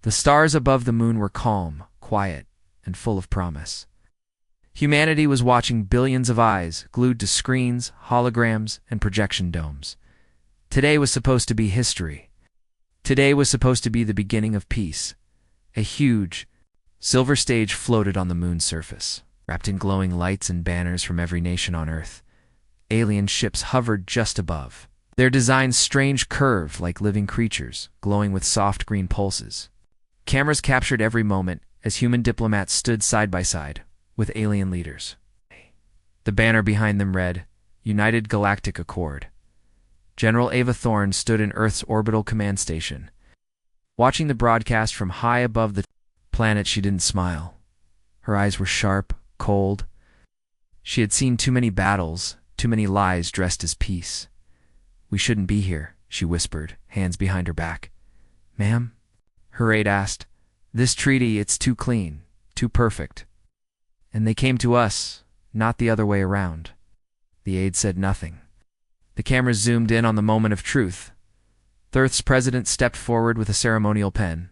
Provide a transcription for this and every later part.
The stars above the moon were calm, quiet, and full of promise. Humanity was watching billions of eyes glued to screens, holograms, and projection domes. Today was supposed to be history. Today was supposed to be the beginning of peace. A huge, silver stage floated on the moon's surface, wrapped in glowing lights and banners from every nation on Earth. Alien ships hovered just above, their designs strange curved like living creatures, glowing with soft green pulses. Cameras captured every moment as human diplomats stood side by side with alien leaders. The banner behind them read, United Galactic Accord. General Ava Thorne stood in Earth's orbital command station. Watching the broadcast from high above the planet, she didn't smile. Her eyes were sharp, cold. She had seen too many battles, too many lies dressed as peace. "We shouldn't be here," she whispered, hands behind her back. "Ma'am?" her aide asked. "This treaty, it's too clean, too perfect. And they came to us, not the other way around." The aide said nothing. The cameras zoomed in on the moment of truth. Earth's president stepped forward with a ceremonial pen.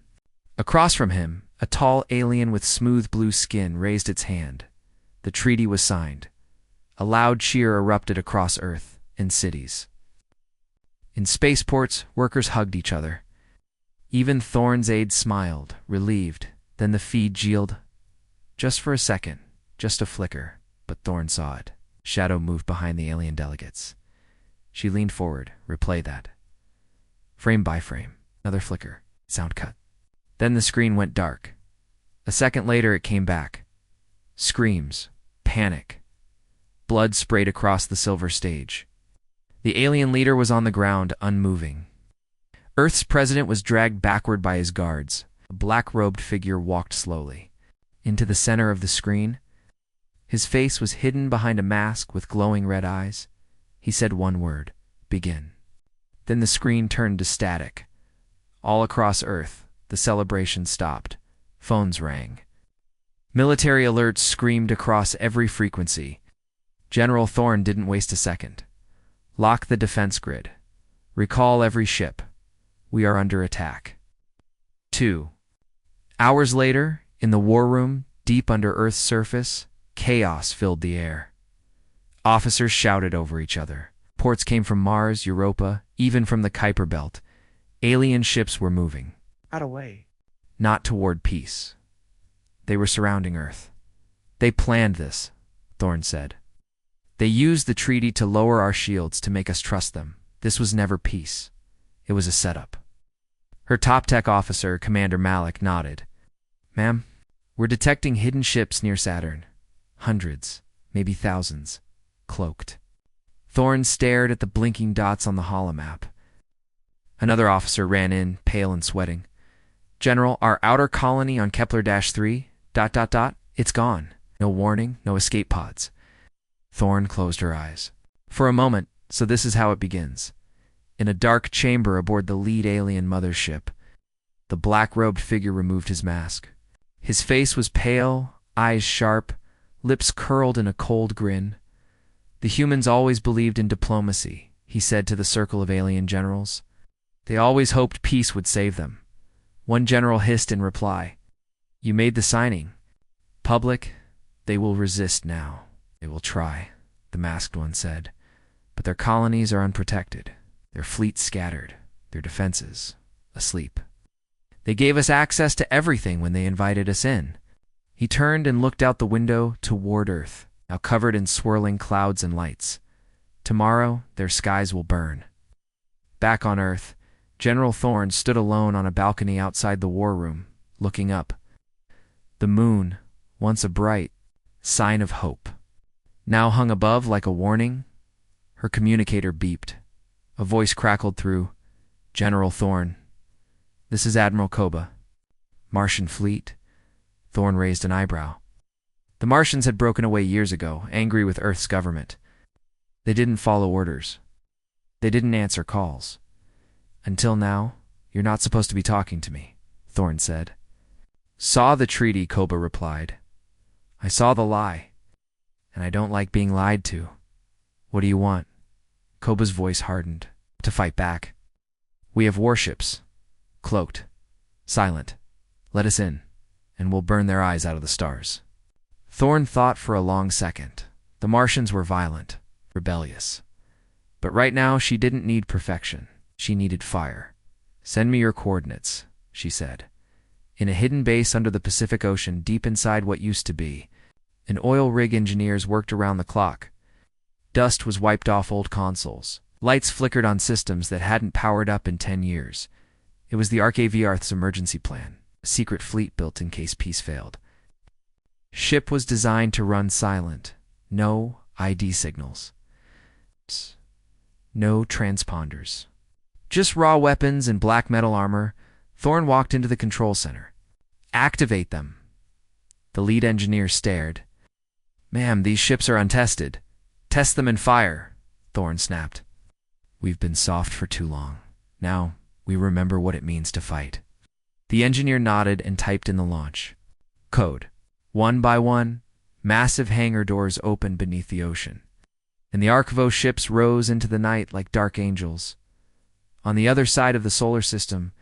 Across from him, a tall alien with smooth blue skin raised its hand. The treaty was signed. A loud cheer erupted across Earth and cities. In spaceports, workers hugged each other. Even Thorne's aide smiled, relieved. Then the feed jilted. Just for a second, just a flicker, but Thorne saw it. Shadow moved behind the alien delegates. She leaned forward. "Replay that." Frame by frame. Another flicker. Sound cut. Then the screen went dark. A second later, it came back. Screams. Panic. Blood sprayed across the silver stage. The alien leader was on the ground, unmoving. Earth's president was dragged backward by his guards. A black-robed figure walked slowly into the center of the screen. His face was hidden behind a mask with glowing red eyes. He said one word, "Begin." Then the screen turned to static. All across Earth, the celebration stopped. Phones rang. Military alerts screamed across every frequency. General Thorne didn't waste a second. "Lock the defense grid. Recall every ship. We are under attack." 2 hours later, in the war room, deep under Earth's surface, chaos filled the air. Officers shouted over each other. Reports came from Mars, Europa, even from the Kuiper Belt. Alien ships were moving. Out of way. Not toward peace. They were surrounding Earth. "They planned this," Thorne said. "They used the treaty to lower our shields to make us trust them. This was never peace. It was a setup." Her top tech officer, Commander Malik, nodded. "Ma'am, we're detecting hidden ships near Saturn. Hundreds, maybe thousands, cloaked." Thorne stared at the blinking dots on the holomap. Another officer ran in, pale and sweating. "General, our outer colony on Kepler-3, ... it's gone. No warning, no escape pods." Thorne closed her eyes. For a moment, so this is how it begins. In a dark chamber aboard the lead alien mothership, the black-robed figure removed his mask. His face was pale, eyes sharp, lips curled in a cold grin. "The humans always believed in diplomacy," he said to the circle of alien generals. "They always hoped peace would save them." One general hissed in reply, "You made the signing. Public, they will resist now." "They will try," the masked one said. "But their colonies are unprotected, their fleets scattered, their defenses asleep. They gave us access to everything when they invited us in." He turned and looked out the window toward Earth, now covered in swirling clouds and lights. "Tomorrow, their skies will burn." Back on Earth, General Thorne stood alone on a balcony outside the war room, looking up. The moon, once a bright sign of hope, now hung above like a warning. Her communicator beeped. A voice crackled through. "General Thorne, this is Admiral Koba." "Martian fleet?" Thorne raised an eyebrow. The Martians had broken away years ago, angry with Earth's government. They didn't follow orders. They didn't answer calls. "Until now, you're not supposed to be talking to me," Thorne said. "Saw the treaty," Koba replied. "I saw the lie, and I don't like being lied to." "What do you want?" Koba's voice hardened. "To fight back. We have warships. Cloaked. Silent. Let us in, and we'll burn their eyes out of the stars. Thorn thought for a long second. The Martians were violent, rebellious. But right now she didn't need perfection. She needed fire. Send me your coordinates, she said. In a hidden base under the Pacific Ocean, deep inside what used to be, an oil rig engineers worked around the clock. Dust was wiped off old consoles. Lights flickered on systems that hadn't powered up in 10 years. It was the Earth's emergency plan, a secret fleet built in case peace failed. Ship was designed to run silent. No ID signals. No transponders. Just raw weapons and black metal armor. Thorn walked into the control center. Activate them. The lead engineer stared. Ma'am, these ships are untested. Test them and fire, Thorn snapped. We've been soft for too long. Now, we remember what it means to fight. The engineer nodded and typed in the launch code. One by one, massive hangar doors opened beneath the ocean, and the Arcvo ships rose into the night like dark angels. On the other side of the solar system,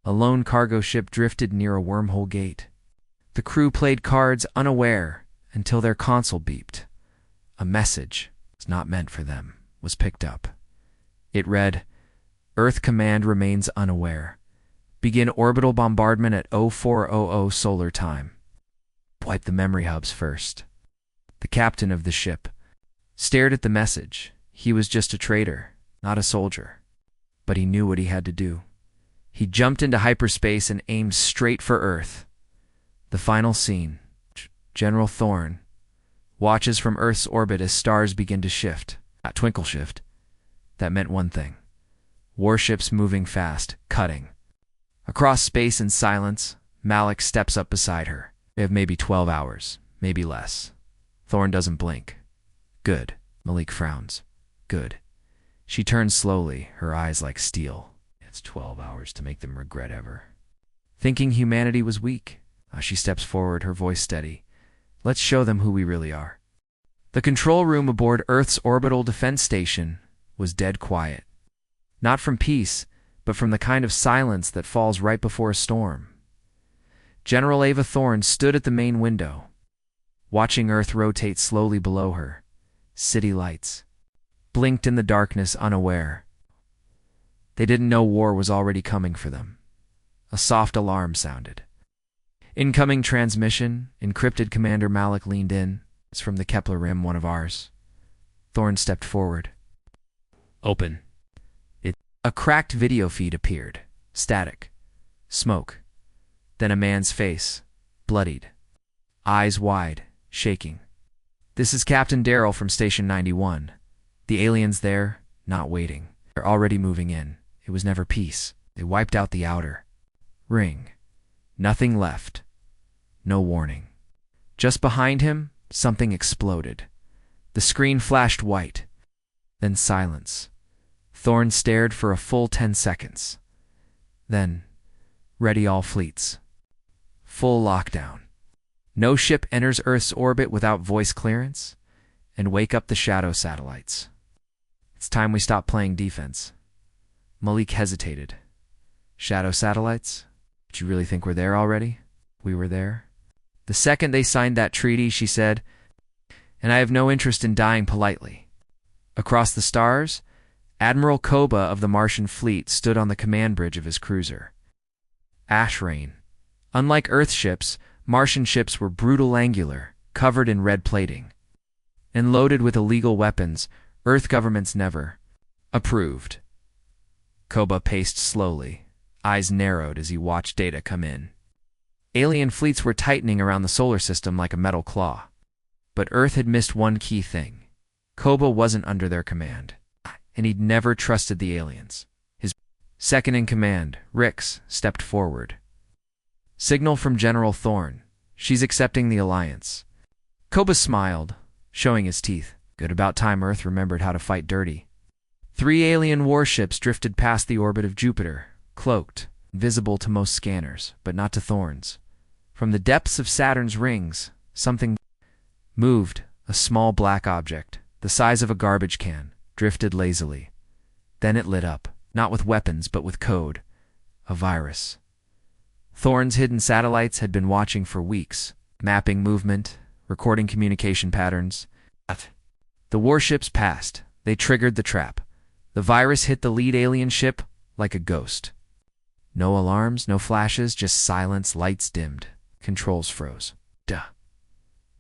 a lone cargo ship drifted near a wormhole gate. The crew played cards unaware until their console beeped. A message, not meant for them, was picked up. It read, Earth Command remains unaware. Begin orbital bombardment at 0400 solar time. Wipe the memory hubs first. The captain of the ship stared at the message. He was just a trader, not a soldier. But he knew what he had to do. He jumped into hyperspace and aimed straight for Earth. The final scene. General Thorn watches from Earth's orbit as stars begin to shift. Not twinkle shift. That meant one thing. Warships moving fast, cutting. Across space in silence, Malik steps up beside her. They have maybe 12 hours, maybe less. Thorn doesn't blink. Good. Malik frowns. Good. She turns slowly, her eyes like steel. It's 12 hours to make them regret ever. Thinking humanity was weak, she steps forward, her voice steady. Let's show them who we really are. The control room aboard Earth's orbital defense station was dead quiet. Not from peace, but from the kind of silence that falls right before a storm. General Ava Thorn stood at the main window, watching Earth rotate slowly below her. City lights blinked in the darkness, unaware. They didn't know war was already coming for them. A soft alarm sounded. Incoming transmission, encrypted. Commander Malik leaned in. It's from the Kepler Rim, one of ours. Thorn stepped forward. Open. A cracked video feed appeared. Static. Smoke. Then a man's face, bloodied. Eyes wide, shaking. This is Captain Darrell from Station 91. The aliens there, not waiting. They're already moving in. It was never peace. They wiped out the outer ring. Nothing left. No warning. Just behind him, something exploded. The screen flashed white. Then silence. Thorn stared for a full 10 seconds. Then, ready all fleets. Full lockdown. No ship enters Earth's orbit without voice clearance, and wake up the shadow satellites. It's time we stop playing defense. Malik hesitated. Shadow satellites? Did you really think we're there already? We were there. The second they signed that treaty, she said, and I have no interest in dying politely. Across the stars, Admiral Koba of the Martian fleet stood on the command bridge of his cruiser. Ash rain. Unlike Earth ships, Martian ships were brutal, angular, covered in red plating, and loaded with illegal weapons Earth governments never approved. Koba paced slowly, eyes narrowed as he watched data come in. Alien fleets were tightening around the solar system like a metal claw. But Earth had missed one key thing. Koba wasn't under their command, and he'd never trusted the aliens. His second-in-command, Rix, stepped forward. Signal from General Thorn. She's accepting the alliance. Koba smiled, showing his teeth. Good, about time Earth remembered how to fight dirty. 3 alien warships drifted past the orbit of Jupiter, cloaked, visible to most scanners, but not to Thorn's. From the depths of Saturn's rings, something moved, a small black object, the size of a garbage can, drifted lazily. Then it lit up, not with weapons but with code. A virus. Thorne's hidden satellites had been watching for weeks, mapping movement, recording communication patterns. The warships passed. They triggered the trap. The virus hit the lead alien ship like a ghost. No alarms, no flashes, just silence, lights dimmed. Controls froze. Duh.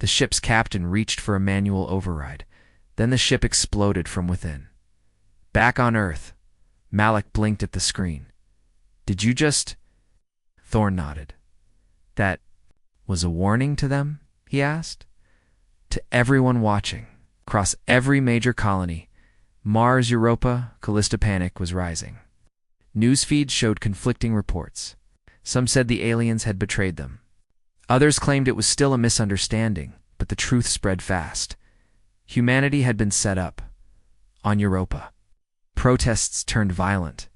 The ship's captain reached for a manual override. Then the ship exploded from within. Back on Earth, Malik blinked at the screen. Did you just... Thorne nodded. That was a warning to them? He asked. To everyone watching, across every major colony, Mars, Europa, Callista panic was rising. News feeds showed conflicting reports. Some said the aliens had betrayed them. Others claimed it was still a misunderstanding, but the truth spread fast. Humanity had been set up. On Europa, protests turned violent.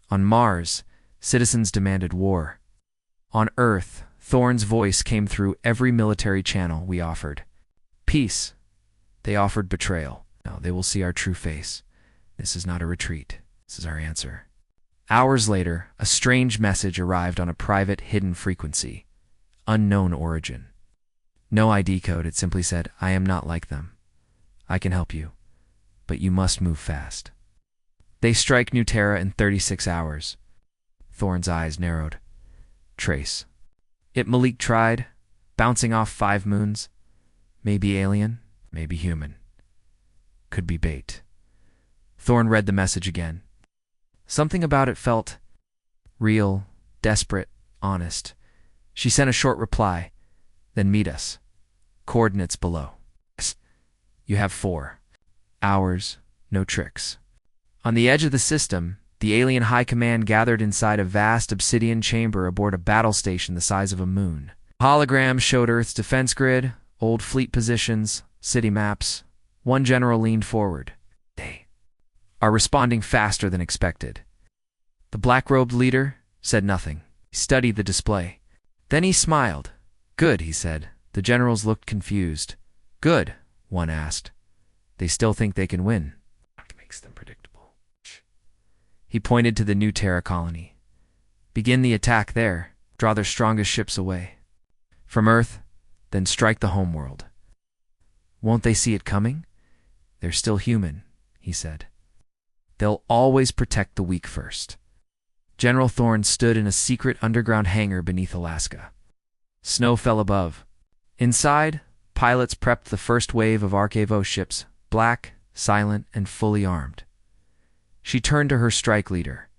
On Mars, citizens demanded war. On Earth, Thorne's voice came through every military channel we offered. Peace. They offered betrayal. Now they will see our true face. This is not a retreat. This is our answer. Hours later, a strange message arrived on a private, hidden frequency. Unknown origin. No ID code, it simply said, I am not like them. I can help you, but you must move fast. They strike New Terra in 36 hours. Thorne's eyes narrowed. Trace. It Malik tried, bouncing off 5 moons. Maybe alien, maybe human. Could be bait. Thorne read the message again. Something about it felt real, desperate, honest. She sent a short reply. Then meet us. Coordinates below. You have 4 hours, no tricks. On the edge of the system, the alien high command gathered inside a vast obsidian chamber aboard a battle station the size of a moon. Holograms showed Earth's defense grid, old fleet positions, city maps. One general leaned forward. They are responding faster than expected. The black-robed leader said nothing. He studied the display. Then he smiled. Good, he said. The generals looked confused. Good, one asked. They still think they can win. What makes them predictable? He pointed to the New Terra colony. Begin the attack there. Draw their strongest ships away. From Earth, then strike the homeworld. Won't they see it coming? They're still human, he said. They'll always protect the weak first. General Thorne stood in a secret underground hangar beneath Alaska. Snow fell above. Inside, pilots prepped the first wave of Arkevo ships, black, silent, and fully armed. She turned to her strike leader.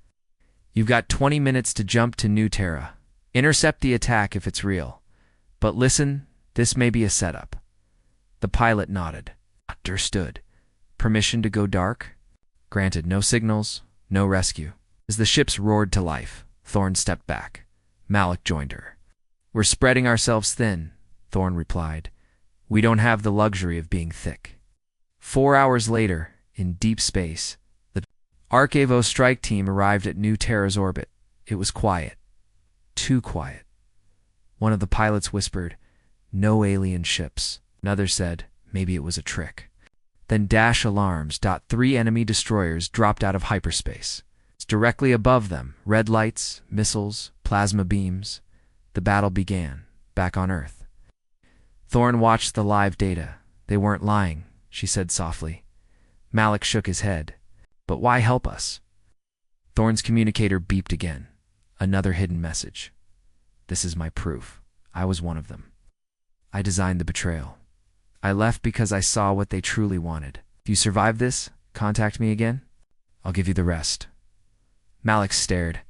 You've got 20 minutes to jump to New Terra. Intercept the attack if it's real. But listen, this may be a setup. The pilot nodded. Understood. Permission to go dark? Granted, no signals, no rescue. As the ships roared to life, Thorne stepped back. Malik joined her. We're spreading ourselves thin, Thorne replied. We don't have the luxury of being thick. 4 hours later, in deep space, the Arkevo strike team arrived at New Terra's orbit. It was quiet. Too quiet. One of the pilots whispered, no alien ships. Another said, maybe it was a trick. Then dash alarms. 3 enemy destroyers dropped out of hyperspace. Directly above them, red lights, missiles, plasma beams. The battle began, back on Earth. Thorne watched the live data. They weren't lying, she said softly. Malik shook his head. But why help us? Thorne's communicator beeped again. Another hidden message. This is my proof. I was one of them. I designed the betrayal. I left because I saw what they truly wanted. If you survive this, contact me again. I'll give you the rest. Malik stared.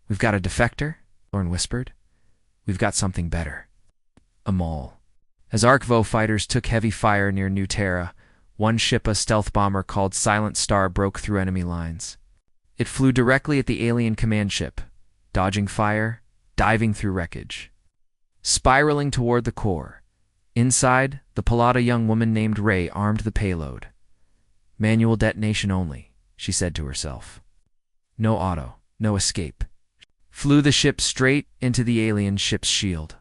We've got a defector? Thorne whispered. We've got something better. A mole. As Arkevo fighters took heavy fire near New Terra, one ship, a stealth bomber called Silent Star, broke through enemy lines. It flew directly at the alien command ship, dodging fire, diving through wreckage. Spiraling toward the core. Inside, the Palada young woman named Ray armed the payload. Manual detonation only, she said to herself. No auto, no escape. Flew the ship straight into the alien ship's shield.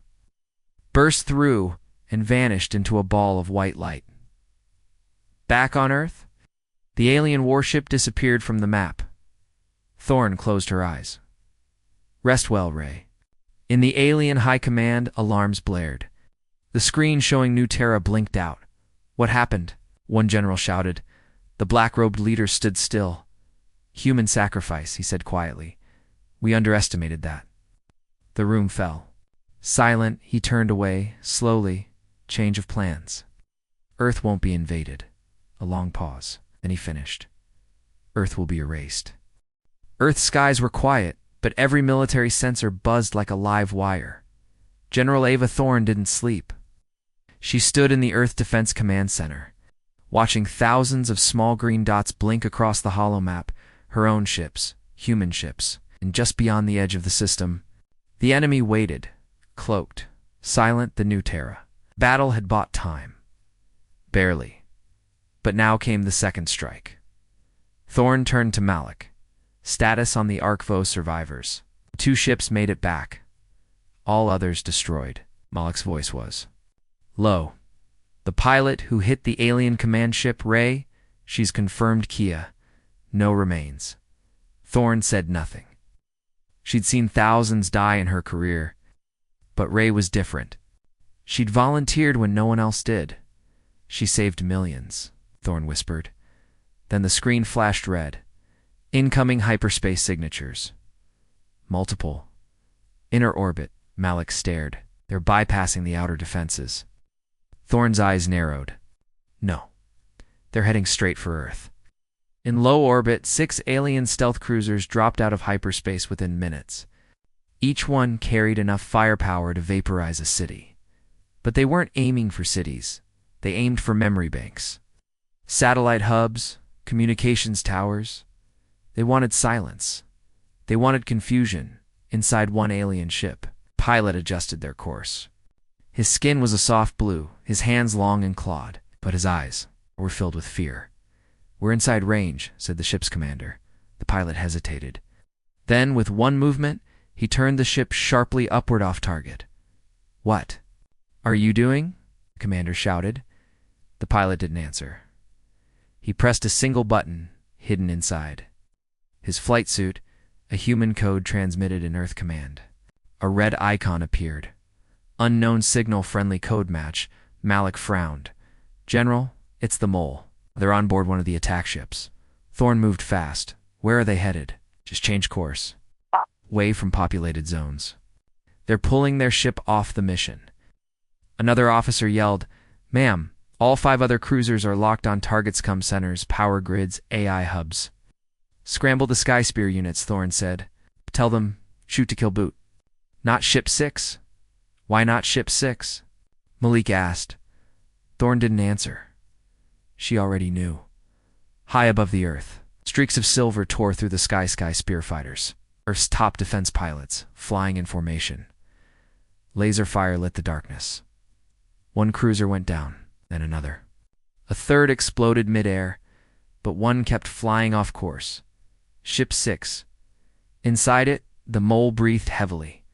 Burst through and vanished into a ball of white light. Back on Earth, the alien warship disappeared from the map. Thorne closed her eyes. Rest well, Ray. In the alien high command, alarms blared. The screen showing New Terra blinked out. "What happened?" one general shouted. The black-robed leader stood still. "Human sacrifice," he said quietly. "We underestimated that." The room fell. Silent, he turned away, slowly. Change of plans. "Earth won't be invaded." A long pause. Then he finished. "Earth will be erased." Earth's skies were quiet, but every military sensor buzzed like a live wire. General Ava Thorne didn't sleep. She stood in the Earth Defense Command Center, watching thousands of small green dots blink across the holomap, her own ships, human ships, and just beyond the edge of the system. The enemy waited, cloaked, silent. The New Terra. Battle had bought time. Barely. But now came the second strike. Thorne turned to Malik. Status on the Arcvo survivors. 2 ships made it back. All others destroyed. Malik's voice was low. "The pilot who hit the alien command ship, Ray, she's confirmed Kia. No remains." Thorne said nothing. She'd seen thousands die in her career. But Ray was different. She'd volunteered when no one else did. "She saved millions," Thorne whispered. Then the screen flashed red. Incoming hyperspace signatures. Multiple. Inner orbit. Malik stared. "They're bypassing the outer defenses." Thorne's eyes narrowed. "No. They're heading straight for Earth." In low orbit, 6 alien stealth cruisers dropped out of hyperspace within minutes. Each one carried enough firepower to vaporize a city. But they weren't aiming for cities. They aimed for memory banks. Satellite hubs, communications towers. They wanted silence. They wanted confusion inside one alien ship. Pilot adjusted their course. His skin was a soft blue, his hands long and clawed, but his eyes were filled with fear. "We're inside range," said the ship's commander. The pilot hesitated. Then, with one movement, he turned the ship sharply upward off target. "What are you doing?" the commander shouted. The pilot didn't answer. He pressed a single button, hidden inside. His flight suit, a human code transmitted in Earth command. A red icon appeared. "Unknown signal, friendly code match." Malik frowned. "General, it's the mole. They're on board one of the attack ships." Thorne moved fast. "Where are they headed?" "Just change course. Away from populated zones. They're pulling their ship off the mission." Another officer yelled, "Ma'am, all 5 other cruisers are locked on targets, comm centers, power grids, AI hubs." "Scramble the Sky Spear units," Thorne said. "Tell them, shoot to kill boot." "Not Ship 6? Why not Ship 6? Malik asked. Thorne didn't answer. She already knew. High above the Earth, streaks of silver tore through the Sky Spear fighters, Earth's top defense pilots, flying in formation. Laser fire lit the darkness. One cruiser went down, then another. A third exploded midair, but one kept flying off course. Ship 6. Inside it, the mole breathed heavily.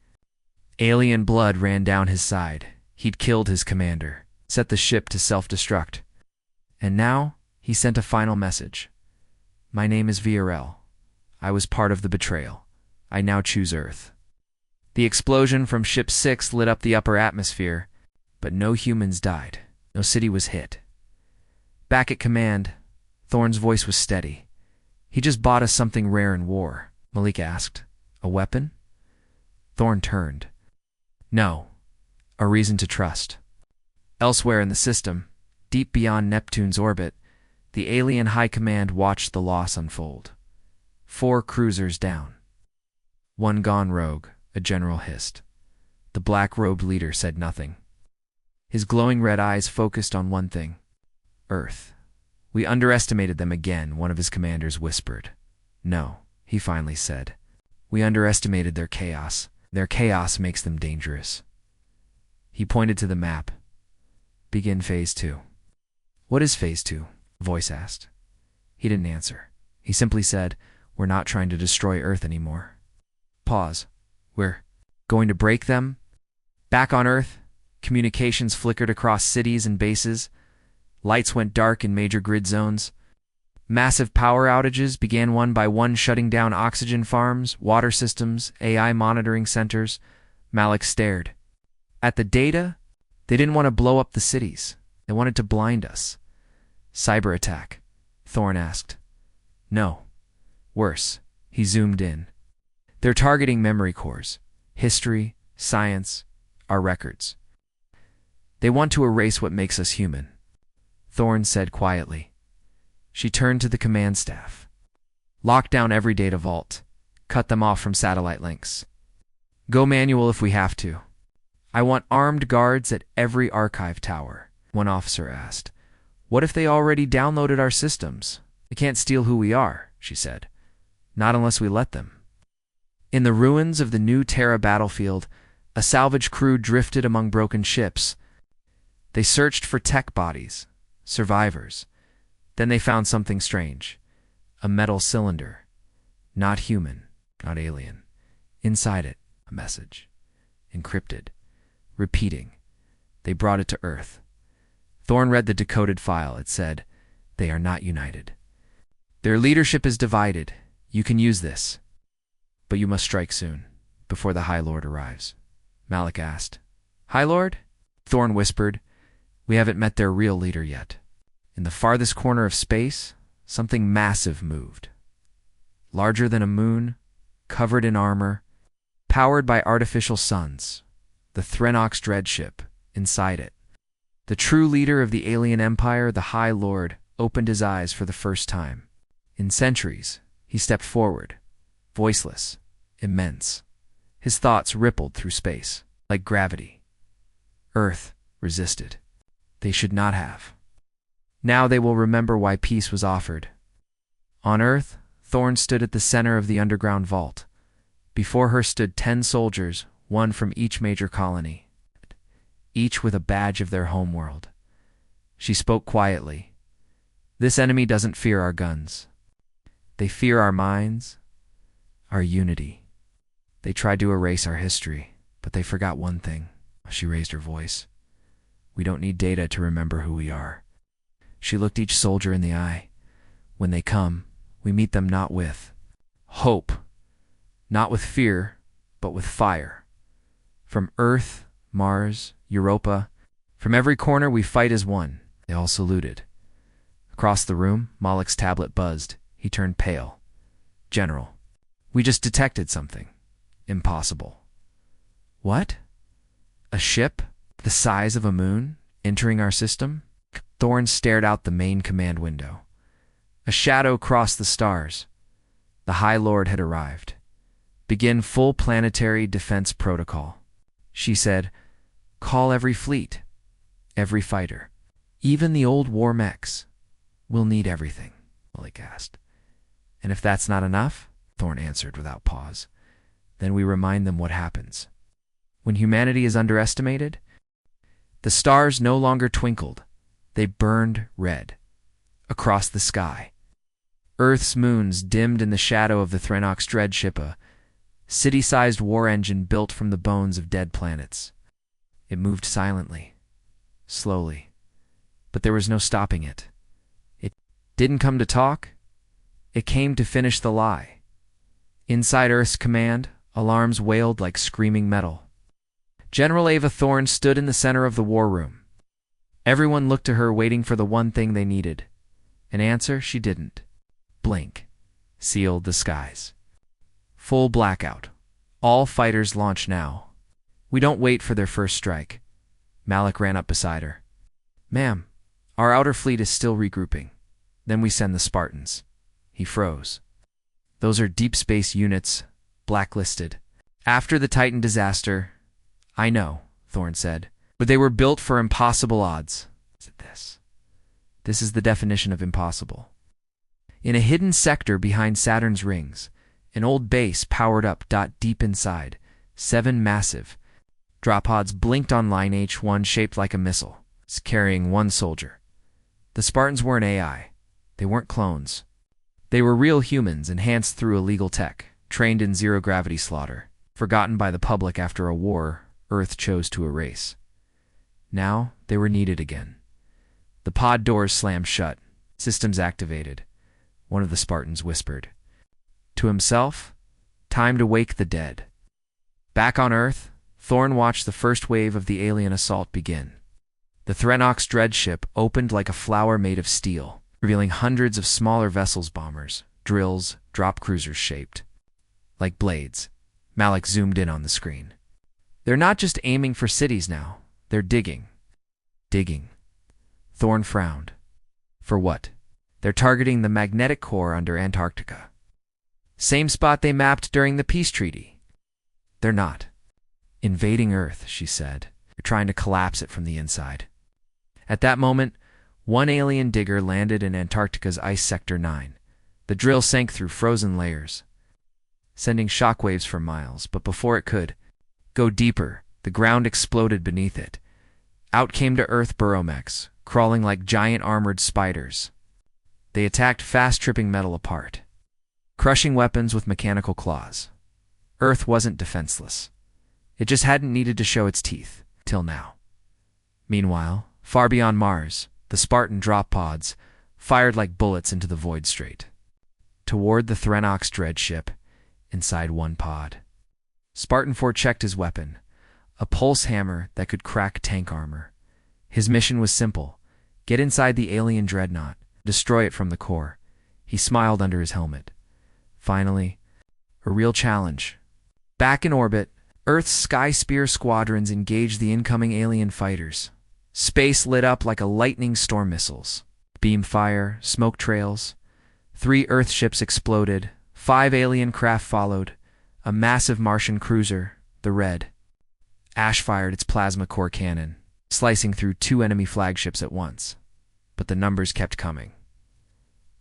Alien blood ran down his side. He'd killed his commander, set the ship to self-destruct. And now, he sent a final message. "My name is VRL. I was part of the betrayal. I now choose Earth." The explosion from Ship 6 lit up the upper atmosphere, but no humans died. No city was hit. Back at command, Thorne's voice was steady. "He just bought us something rare in war," Malik asked. "A weapon?" Thorne turned. "No. A reason to trust." Elsewhere in the system, deep beyond Neptune's orbit, the alien high command watched the loss unfold. 4 cruisers down. "One gone rogue," a general hissed. The black-robed leader said nothing. His glowing red eyes focused on one thing. "Earth. We underestimated them again," one of his commanders whispered. "No," he finally said. "We underestimated their chaos. Their chaos makes them dangerous." He pointed to the map. "Begin Phase 2. "What is Phase 2? A voice asked. He didn't answer. He simply said, "We're not trying to destroy Earth anymore." Pause. "We're going to break them?" Back on Earth, communications flickered across cities and bases. Lights went dark in major grid zones. Massive power outages began one by one, shutting down oxygen farms, water systems, AI monitoring centers. Malik stared. At the data, they didn't want to blow up the cities. They wanted to blind us. Cyber attack, Thorne asked. No. Worse. He zoomed in. They're targeting memory cores, history, science, our records. They want to erase what makes us human, Thorne said quietly. She turned to the command staff. Lock down every data vault. Cut them off from satellite links. Go manual if we have to. I want armed guards at every archive tower, one officer asked. What if they already downloaded our systems? They can't steal who we are, she said. Not unless we let them. In the ruins of the new Terra battlefield, a salvage crew drifted among broken ships. They searched for tech bodies, survivors. Then they found something strange. A metal cylinder. Not human, not alien. Inside it, a message. Encrypted. Repeating. They brought it to Earth. Thorne read the decoded file. It said, "They are not united. Their leadership is divided. You can use this. But you must strike soon, before the High Lord arrives." Malik asked. High Lord? Thorne whispered. We haven't met their real leader yet. In the farthest corner of space, something massive moved. Larger than a moon, covered in armor, powered by artificial suns. The Threnox dreadship, inside it. The true leader of the alien empire, the High Lord, opened his eyes for the first time. In centuries, he stepped forward, voiceless, immense. His thoughts rippled through space, like gravity. Earth resisted. They should not have. Now they will remember why peace was offered. On Earth, Thorne stood at the center of the underground vault. Before her stood 10 soldiers, one from each major colony, each with a badge of their homeworld. She spoke quietly. This enemy doesn't fear our guns. They fear our minds, our unity. They tried to erase our history, but they forgot one thing. She raised her voice. We don't need data to remember who we are. She looked each soldier in the eye. When they come, we meet them not with hope, not with fear, but with fire. From Earth, Mars, Europa, from every corner we fight as one. They all saluted. Across the room, Malik's tablet buzzed. He turned pale. General, we just detected something. Impossible. What? A ship, the size of a moon, entering our system? Thorne stared out the main command window. A shadow crossed the stars. The High Lord had arrived. Begin full planetary defense protocol. She said, call every fleet, every fighter, even the old war mechs. We'll need everything, Malik asked. And if that's not enough, Thorne answered without pause, then we remind them what happens. When humanity is underestimated, the stars no longer twinkled. They burned red. Across the sky, Earth's moons dimmed in the shadow of the Threnox dreadship, a city-sized war engine built from the bones of dead planets. It moved silently, slowly, but there was no stopping it. It didn't come to talk. It came to finish the lie. Inside Earth's command, alarms wailed like screaming metal. General Ava Thorne stood in the center of the war room. Everyone looked to her, waiting for the one thing they needed. An answer she didn't. Blink. Sealed the skies. Full blackout. All fighters launch now. We don't wait for their first strike. Malik ran up beside her. Ma'am, our outer fleet is still regrouping. Then we send the Spartans. He froze. Those are deep space units, blacklisted. After the Titan disaster, I know, Thorne said, but they were built for impossible odds. This is the definition of impossible. In a hidden sector behind Saturn's rings, an old base powered up. Deep inside, 7 massive drop pods blinked on line H1, shaped like a missile, carrying 1 soldier. The Spartans weren't AI. They weren't clones. They were real humans enhanced through illegal tech, trained in zero-gravity slaughter, forgotten by the public after a war Earth chose to erase. Now they were needed again. The pod doors slammed shut. Systems activated. One of the Spartans whispered. To himself, time to wake the dead. Back on Earth, Thorn watched the first wave of the alien assault begin. The Threnok's dreadship opened like a flower made of steel, revealing hundreds of smaller vessels, bombers, drills, drop cruisers shaped like blades. Malik zoomed in on the screen. They're not just aiming for cities now, they're digging. Digging. Thorn frowned. For what? They're targeting the magnetic core under Antarctica. Same spot they mapped during the peace treaty. They're not invading Earth, she said. They're trying to collapse it from the inside. At that moment, one alien digger landed in Antarctica's Ice Sector 9. The drill sank through frozen layers, sending shockwaves for miles, but before it could go deeper, the ground exploded beneath it. Out came to Earth burrowmechs, crawling like giant armored spiders. They attacked, fast tripping metal apart, crushing weapons with mechanical claws. Earth wasn't defenseless. It just hadn't needed to show its teeth, till now. Meanwhile, far beyond Mars, the Spartan drop pods fired like bullets into the void straight toward the Threnok's dreadship. Inside one pod, Spartan 4 checked his weapon, a pulse hammer that could crack tank armor. His mission was simple: get inside the alien dreadnought, destroy it from the core. He smiled under his helmet. Finally, a real challenge. Back in orbit, Earth's Sky Spear squadrons engaged the incoming alien fighters. Space lit up like a lightning storm. Missiles, beam fire, smoke trails. 3 Earth ships exploded. 5 alien craft followed. A massive Martian cruiser, the Red Ash, fired its plasma core cannon, slicing through 2 enemy flagships at once. But the numbers kept coming.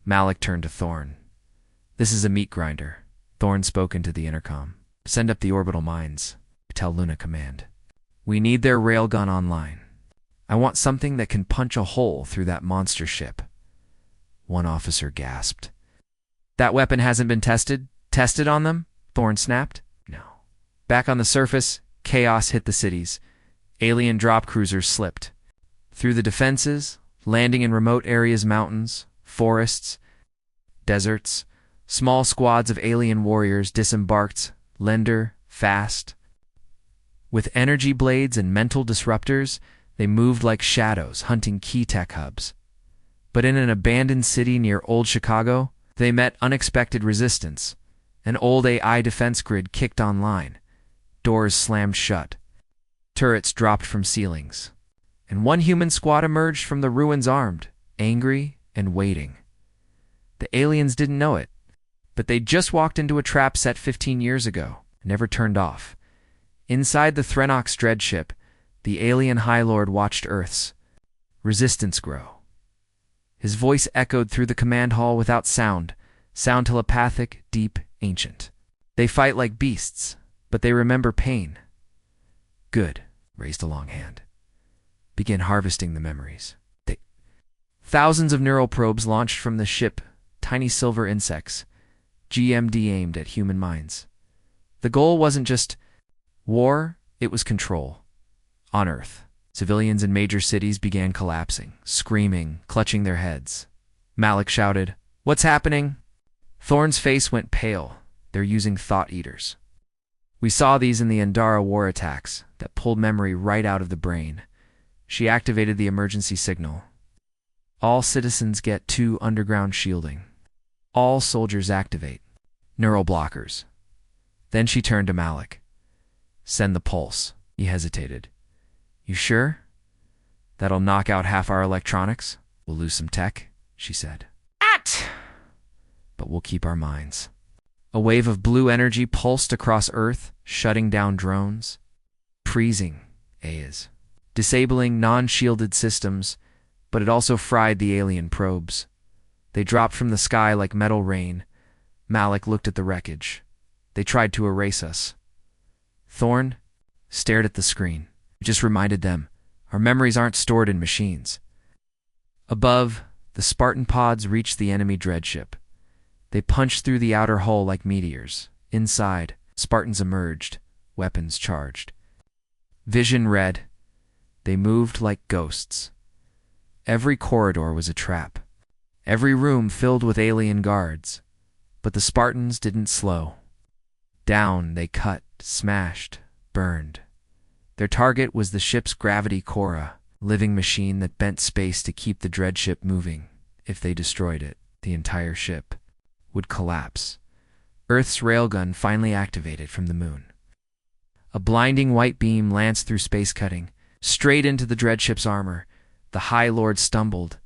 Malik turned to Thorn. "This is a meat grinder." Thorn spoke into the intercom. "Send up the orbital mines. Tell Luna Command. We need their railgun online. I want something that can punch a hole through that monster ship." One officer gasped. "That weapon hasn't been tested? Tested on them?" Thorn snapped. "No." Back on the surface, chaos hit the cities. Alien drop cruisers slipped through the defenses, landing in remote areas, mountains, forests, deserts. Small squads of alien warriors disembarked, slender, fast. With energy blades and mental disruptors, they moved like shadows, hunting key tech hubs. But in an abandoned city near Old Chicago, they met unexpected resistance. An old AI defense grid kicked online. Doors slammed shut. Turrets dropped from ceilings. And one human squad emerged from the ruins armed, angry and waiting. The aliens didn't know it, but they'd just walked into a trap set 15 years ago, never turned off. Inside the Threnok's dreadship, the alien High Lord watched Earth's resistance grow. His voice echoed through the command hall without sound telepathic, deep, ancient. "They fight like beasts, but they remember pain." "Good," raised a long hand. "Begin harvesting the memories." Thousands of neural probes launched from the ship, tiny silver insects, GMD aimed at human minds. The goal wasn't just war, it was control. On Earth, civilians in major cities began collapsing, screaming, clutching their heads. Malik shouted, "What's happening?" Thorn's face went pale. "They're using thought eaters. We saw these in the Andara war attacks that pulled memory right out of the brain." She activated the emergency signal. "All citizens get 2 underground shielding. All soldiers activate neural blockers." Then she turned to Malik. "Send the pulse." He hesitated. "You sure? That'll knock out half our electronics? We'll lose some tech," she said. "But we'll keep our minds." A wave of blue energy pulsed across Earth, shutting down drones, freezing AIs, disabling non-shielded systems, but it also fried the alien probes. They dropped from the sky like metal rain. Malik looked at the wreckage. "They tried to erase us." Thorn stared at the screen. It just reminded them, our memories aren't stored in machines. Above, the Spartan pods reached the enemy dreadship. They punched through the outer hull like meteors. Inside, Spartans emerged, weapons charged. Vision red. They moved like ghosts. Every corridor was a trap. Every room filled with alien guards. But the Spartans didn't slow down. They cut, smashed, burned. Their target was the ship's gravity core, a living machine that bent space to keep the dreadship moving. If they destroyed it, the entire ship would collapse. Earth's railgun finally activated from the moon. A blinding white beam lanced through space, cutting straight into the dreadship's armor. The High Lord stumbled.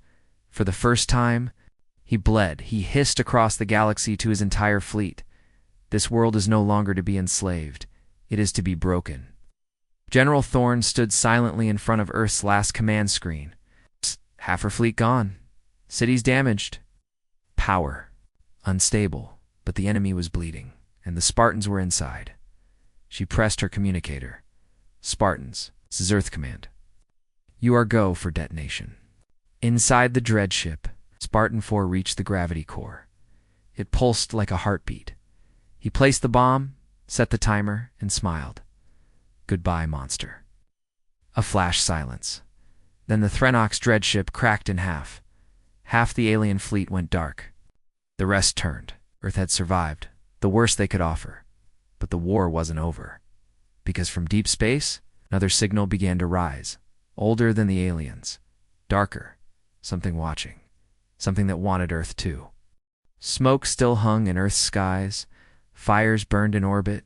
For the first time, he bled. He hissed across the galaxy to his entire fleet. This world is no longer to be enslaved. It is to be broken. General Thorne stood silently in front of Earth's last command screen. Half her fleet gone. Cities damaged. Power unstable. But the enemy was bleeding, and the Spartans were inside. She pressed her communicator. Spartans, this is Earth Command. You are go for detonation. Inside the dreadship, Spartan 4 reached the gravity core. It pulsed like a heartbeat. He placed the bomb, set the timer, and smiled. Goodbye, monster. A flash silence. Then the Threnox dreadship cracked in half. Half the alien fleet went dark. The rest turned. Earth had survived, the worst they could offer. But the war wasn't over. Because from deep space, another signal began to rise. Older than the aliens. Darker. Something watching. Something that wanted Earth too. Smoke still hung in Earth's skies. Fires burned in orbit.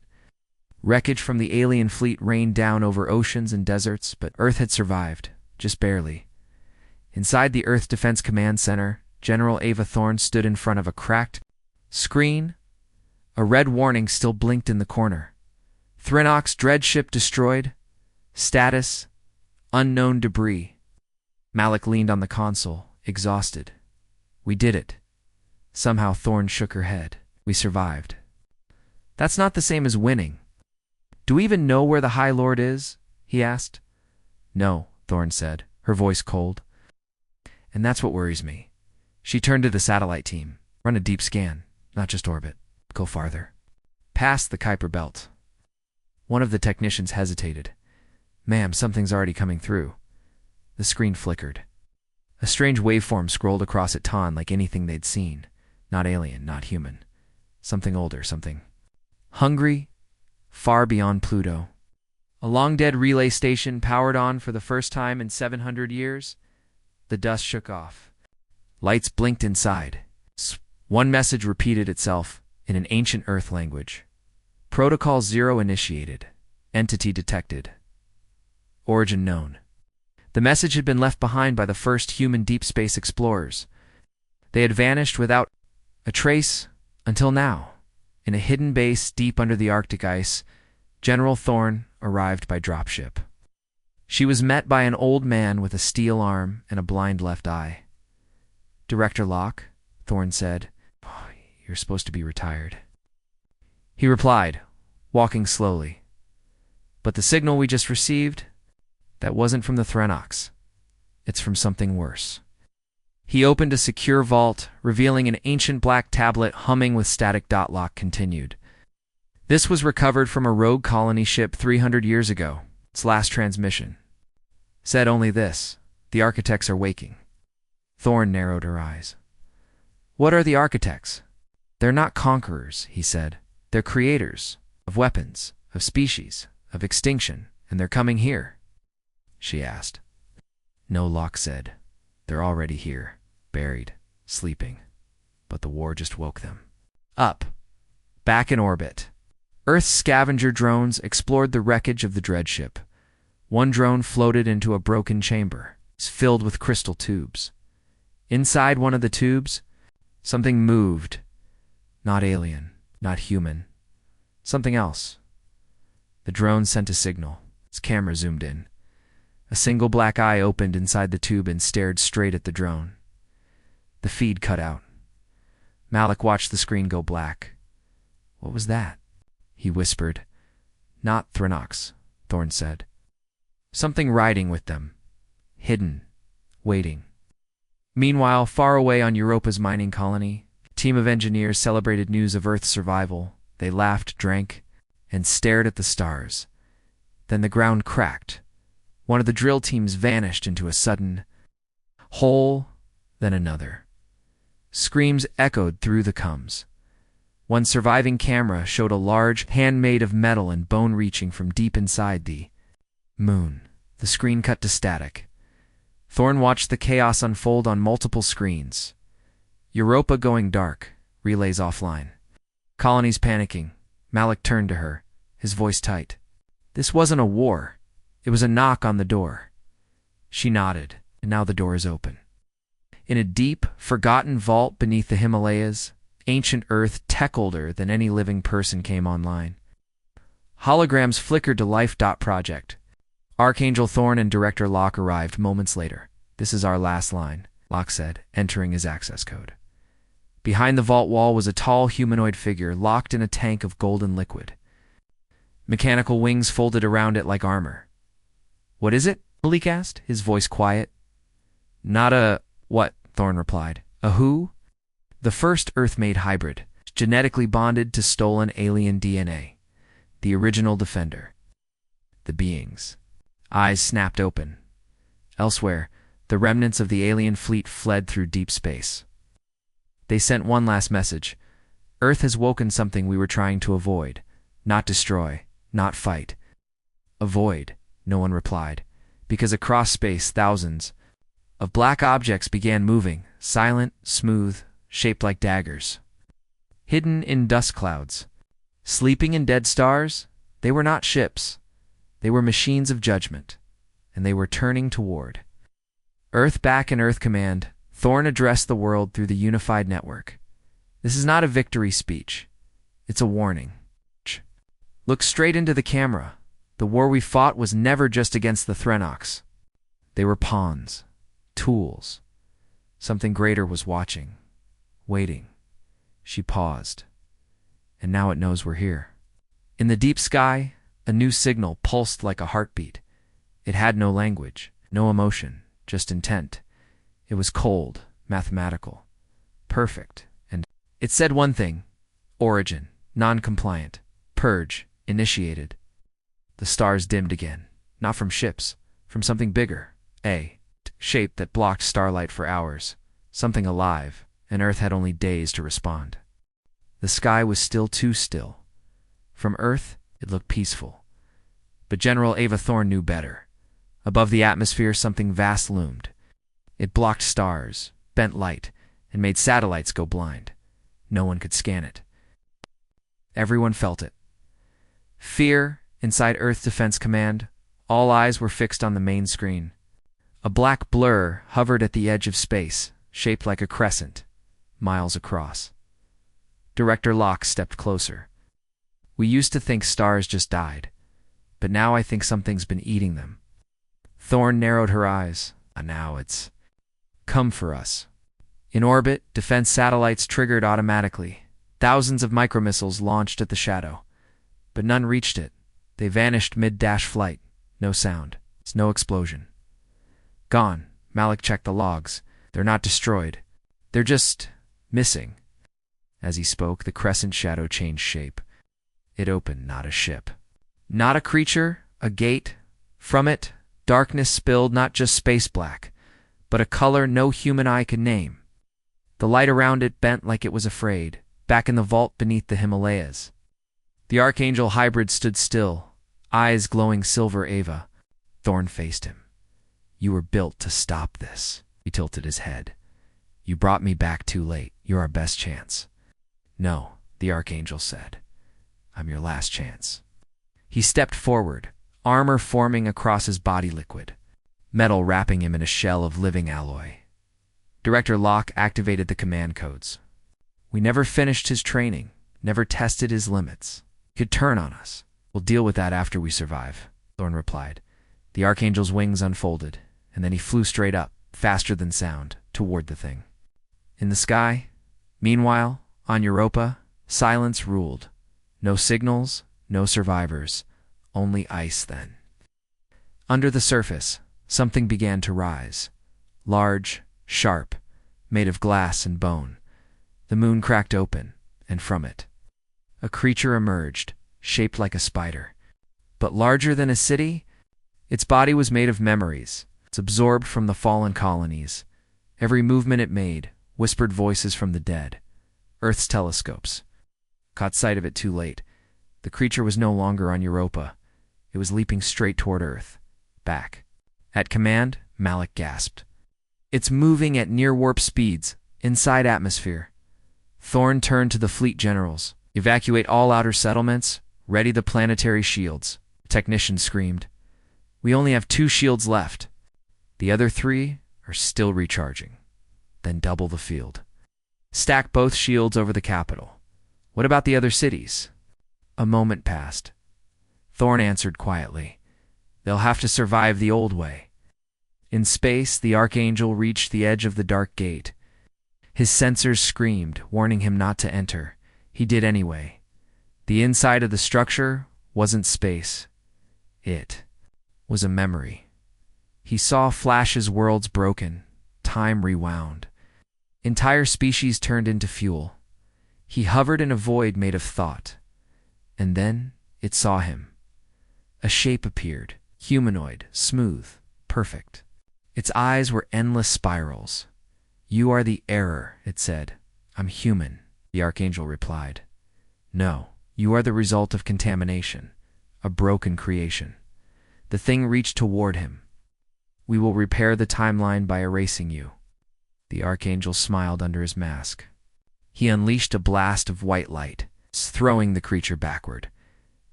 Wreckage from the alien fleet rained down over oceans and deserts, but Earth had survived, just barely. Inside the Earth Defense Command Center, General Ava Thorne stood in front of a cracked screen. A red warning still blinked in the corner. Threnox dreadship destroyed. Status: unknown debris. Malik leaned on the console, exhausted. We did it. Somehow Thorne shook her head. We survived. That's not the same as winning. Do we even know where the High Lord is? He asked. No, Thorne said, her voice cold. And that's what worries me. She turned to the satellite team. Run a deep scan, not just orbit. Go farther. Past the Kuiper Belt. One of the technicians hesitated. Ma'am, something's already coming through. The screen flickered. A strange waveform scrolled across it, like anything they'd seen. Not alien, not human. Something older, something hungry, far beyond Pluto. A long-dead relay station powered on for the first time in 700 years. The dust shook off. Lights blinked inside. One message repeated itself in an ancient Earth language. Protocol 0 initiated. Entity detected. Origin known. The message had been left behind by the first human deep space explorers. They had vanished without a trace until now. In a hidden base deep under the Arctic ice, General Thorne arrived by dropship. She was met by an old man with a steel arm and a blind left eye. Director Locke, Thorne said, you're supposed to be retired. He replied, walking slowly. But the signal we just received, that wasn't from the Threnox. It's from something worse. He opened a secure vault, revealing an ancient black tablet humming with static. Locke continued. This was recovered from a rogue colony ship 300 years ago. Its last transmission said only this: the architects are waking. Thorne narrowed her eyes. What are the architects? They're not conquerors, he said. They're creators of weapons, of species, of extinction, and they're coming here. She asked. No, Locke said. They're already here, buried, sleeping. But the war just woke them. Up. Back in orbit. Earth's scavenger drones explored the wreckage of the dreadship. One drone floated into a broken chamber, filled with crystal tubes. Inside one of the tubes, something moved. Not alien, not human. Something else. The drone sent a signal. Its camera zoomed in. A single black eye opened inside the tube and stared straight at the drone. The feed cut out. Malik watched the screen go black. What was that? He whispered. Not Threnox, Thorne said. Something riding with them. Hidden. Waiting. Meanwhile, far away on Europa's mining colony, a team of engineers celebrated news of Earth's survival. They laughed, drank, and stared at the stars. Then the ground cracked. One of the drill teams vanished into a sudden hole, then another. Screams echoed through the coms. One surviving camera showed a large hand made of metal and bone reaching from deep inside the Moon. The screen cut to static. Thorn watched the chaos unfold on multiple screens. Europa going dark. Relays offline. Colonies panicking. Malik turned to her, his voice tight. This wasn't a war. It was a knock on the door. She nodded, and now the door is open. In a deep, forgotten vault beneath the Himalayas, ancient Earth, tech older than any living person, came online. Holograms flickered to life. Project. Archangel Thorn and Director Locke arrived moments later. This is our last line, Locke said, entering his access code. Behind the vault wall was a tall humanoid figure locked in a tank of golden liquid. Mechanical wings folded around it like armor. What is it? Malik asked, his voice quiet. Not a what? Thorn replied. A who? The first Earth-made hybrid, genetically bonded to stolen alien DNA. The original defender. The beings. Eyes snapped open. Elsewhere, the remnants of the alien fleet fled through deep space. They sent one last message. Earth has woken something we were trying to avoid. Not destroy, not fight. Avoid, no one replied, because across space thousands of black objects began moving, silent, smooth, shaped like daggers. Hidden in dust clouds. Sleeping in dead stars, they were not ships. They were machines of judgment, and they were turning toward. Earth back in Earth Command, Thorn addressed the world through the unified network. This is not a victory speech. It's a warning. Look straight into the camera. The war we fought was never just against the Threnox. They were pawns, tools. Something greater was watching, waiting. She paused. And now it knows we're here. In the deep sky, a new signal pulsed like a heartbeat. It had no language, no emotion, just intent. It was cold, mathematical, perfect, and it said one thing: origin, non-compliant, purge, initiated. The stars dimmed again, not from ships, from something bigger, a shape that blocked starlight for hours, something alive, and Earth had only days to respond. The sky was still too still. From Earth, it looked peaceful. But General Ava Thorn knew better. Above the atmosphere, something vast loomed. It blocked stars, bent light, and made satellites go blind. No one could scan it. Everyone felt it. Fear, inside Earth Defense Command, all eyes were fixed on the main screen. A black blur hovered at the edge of space, shaped like a crescent, miles across. Director Locke stepped closer. We used to think stars just died, but now I think something's been eating them. Thorn narrowed her eyes. Now it's come for us. In orbit, defense satellites triggered automatically. Thousands of micromissiles launched at the shadow, but none reached it. They vanished mid-dash flight. No sound. No explosion. Gone. Malik checked the logs. They're not destroyed. They're just missing. As he spoke, the crescent shadow changed shape. It opened, not a ship. Not a creature, a gate. From it, darkness spilled, not just space black, but a color no human eye could name. The light around it bent like it was afraid, back in the vault beneath the Himalayas. The Archangel hybrid stood still, eyes glowing silver. Ava. Thorn faced him. You were built to stop this. He tilted his head. You brought me back too late. You're our best chance. No, the Archangel said. I'm your last chance. He stepped forward, armor forming across his body liquid, metal wrapping him in a shell of living alloy. Director Locke activated the command codes. We never finished his training, never tested his limits. He could turn on us. We'll deal with that after we survive, Thorn replied. The Archangel's wings unfolded, and then he flew straight up, faster than sound, toward the thing. In the sky, meanwhile, on Europa, silence ruled. No signals, no survivors, only ice then. Under the surface, something began to rise. Large, sharp, made of glass and bone. The moon cracked open, and from it, a creature emerged, shaped like a spider. But larger than a city, its body was made of memories. It's absorbed from the fallen colonies. Every movement it made, whispered voices from the dead. Earth's telescopes caught sight of it too late. The creature was no longer on Europa. It was leaping straight toward Earth, Back. At command, Malik gasped. It's moving at near warp speeds, inside atmosphere. Thorn turned to the fleet generals. Evacuate all outer settlements. Ready the planetary shields. The technician screamed. We only have 2 shields left. The other 3 are still recharging. Then double the field. Stack both shields over the capital. What about the other cities? A moment passed. Thorn answered quietly. They'll have to survive the old way. In space, the Archangel reached the edge of the dark gate. His sensors screamed, warning him not to enter. He did anyway. The inside of the structure wasn't space. It was a memory. He saw flashes, worlds broken, time rewound. Entire species turned into fuel. He hovered in a void made of thought. And then it saw him. A shape appeared, humanoid, smooth, perfect. Its eyes were endless spirals. You are the error, it said. I'm human, the Archangel replied. No, you are the result of contamination, a broken creation. The thing reached toward him. We will repair the timeline by erasing you. The Archangel smiled under his mask. He unleashed a blast of white light, throwing the creature backward.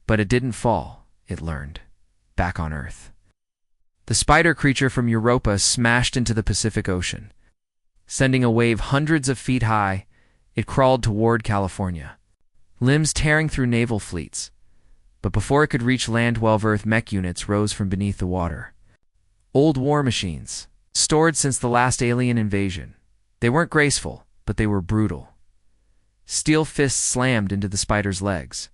But it didn't fall, it learned. Back on Earth. The spider creature from Europa smashed into the Pacific Ocean. Sending a wave hundreds of feet high, it crawled toward California, limbs tearing through naval fleets. But before it could reach land, 12 Earth mech units rose from beneath the water. Old war machines, stored since the last alien invasion. They weren't graceful, but they were brutal. Steel fists slammed into the spider's legs.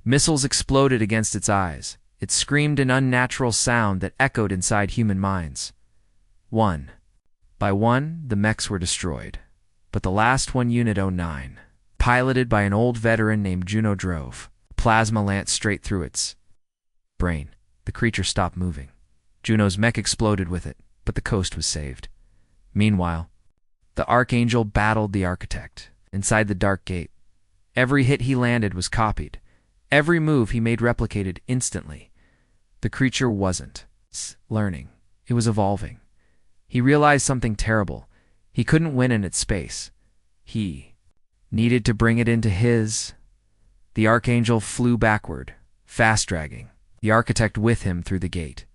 Missiles exploded against its eyes. It screamed an unnatural sound that echoed inside human minds. One by one, the mechs were destroyed. But the last one, Unit 09, piloted by an old veteran named Juno, drove. Plasma lanced straight through its brain. The creature stopped moving. Juno's mech exploded with it, but the coast was saved. Meanwhile, the Archangel battled the Architect inside the dark gate. Every hit he landed was copied. Every move he made replicated instantly. The creature wasn't learning. It was evolving. He realized something terrible. He couldn't win in its space. He needed to bring it into his. The Archangel flew backward, fast-dragging the Architect with him through the gate,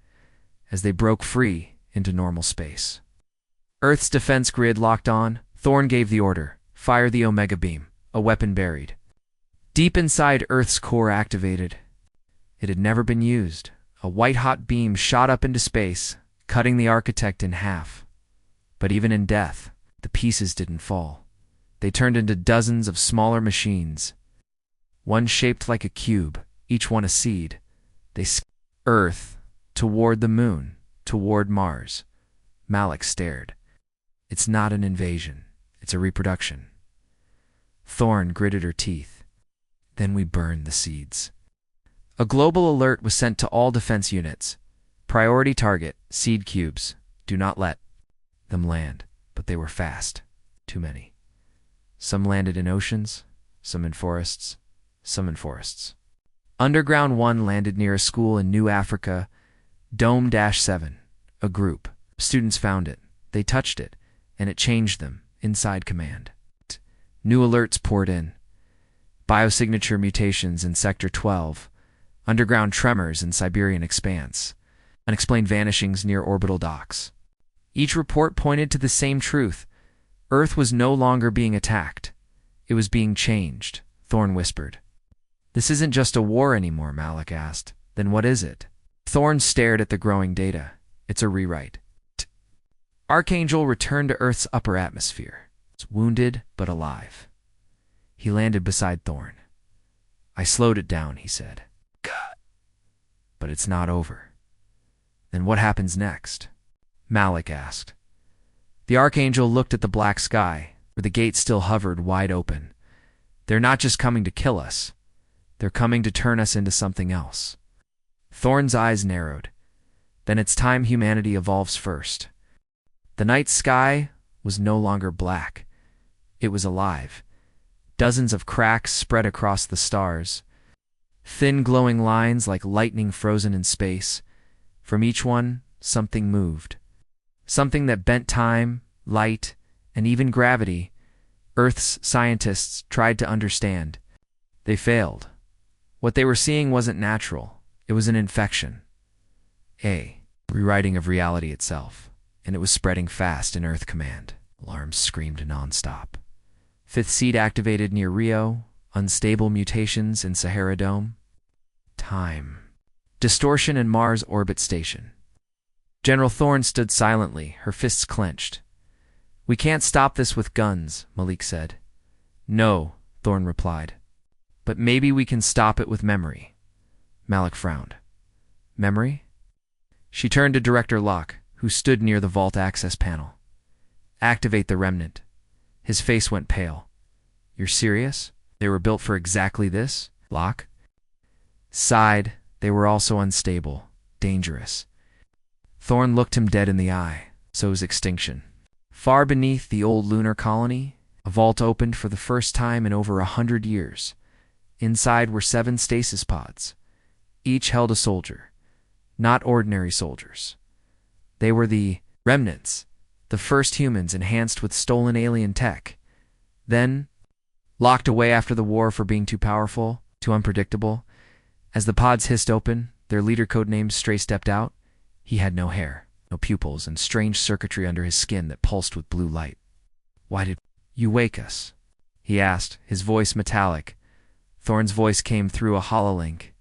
as they broke free into normal space. Earth's defense grid locked on. Thorn gave the order. Fire the Omega Beam, a weapon buried. Deep inside, Earth's core activated. It had never been used. A white-hot beam shot up into space, cutting the Architect in half. But even in death, the pieces didn't fall. They turned into dozens of smaller machines, one shaped like a cube, each one a seed. They Earth, toward the moon, toward Mars. Malik stared. It's not an invasion. It's a reproduction. Thorn gritted her teeth. Then we burned the seeds. A global alert was sent to all defense units. Priority target, seed cubes. Do not let them land. But they were fast. Too many. Some landed in oceans, some in forests, some in forests. Underground 1 landed near a school in New Africa, Dome-7. A group of students found it. They touched it, and it changed them, inside command. New alerts poured in. Biosignature mutations in Sector 12, underground tremors in Siberian expanse, unexplained vanishings near orbital docks. Each report pointed to the same truth. Earth was no longer being attacked. It was being changed, Thorn whispered. This isn't just a war anymore, Malik asked. Then what is it? Thorn stared at the growing data. It's a rewrite. Archangel returned to Earth's upper atmosphere. It's wounded but alive. He landed beside Thorn. I slowed it down, he said. God. But it's not over. Then what happens next? Malik asked. The Archangel looked at the black sky, where the gate still hovered wide open. They're not just coming to kill us. They're coming to turn us into something else. Thorn's eyes narrowed. Then it's time humanity evolves first. The night sky was no longer black. It was alive. Dozens of cracks spread across the stars. Thin glowing lines like lightning frozen in space. From each one, something moved. Something that bent time, light, and even gravity. Earth's scientists tried to understand. They failed. What they were seeing wasn't natural. It was an infection. A rewriting of reality itself. And it was spreading fast in Earth Command. Alarms screamed nonstop. Fifth seed activated near Rio. Unstable mutations in Sahara Dome. Time. Distortion in Mars orbit station. General Thorne stood silently, her fists clenched. "We can't stop this with guns," Malik said. "No," Thorne replied. "But maybe we can stop it with memory." Malik frowned. "Memory?" She turned to Director Locke, who stood near the vault access panel. "Activate the remnant." His face went pale. "You're serious? They were built for exactly this?" Locke sighed. They were also unstable, dangerous. Thorne looked him dead in the eye. So was extinction. Far beneath the old lunar colony, a vault opened for the first time in over 100 years. Inside were 7 stasis pods. Each held a soldier. Not ordinary soldiers. They were the remnants, the first humans enhanced with stolen alien tech. Then, locked away after the war for being too powerful, too unpredictable. As the pods hissed open, their leader codenamed Stray stepped out. He had no hair, no pupils, and strange circuitry under his skin that pulsed with blue light. "Why did you wake us?" he asked, his voice metallic. Thorne's voice came through a hololink.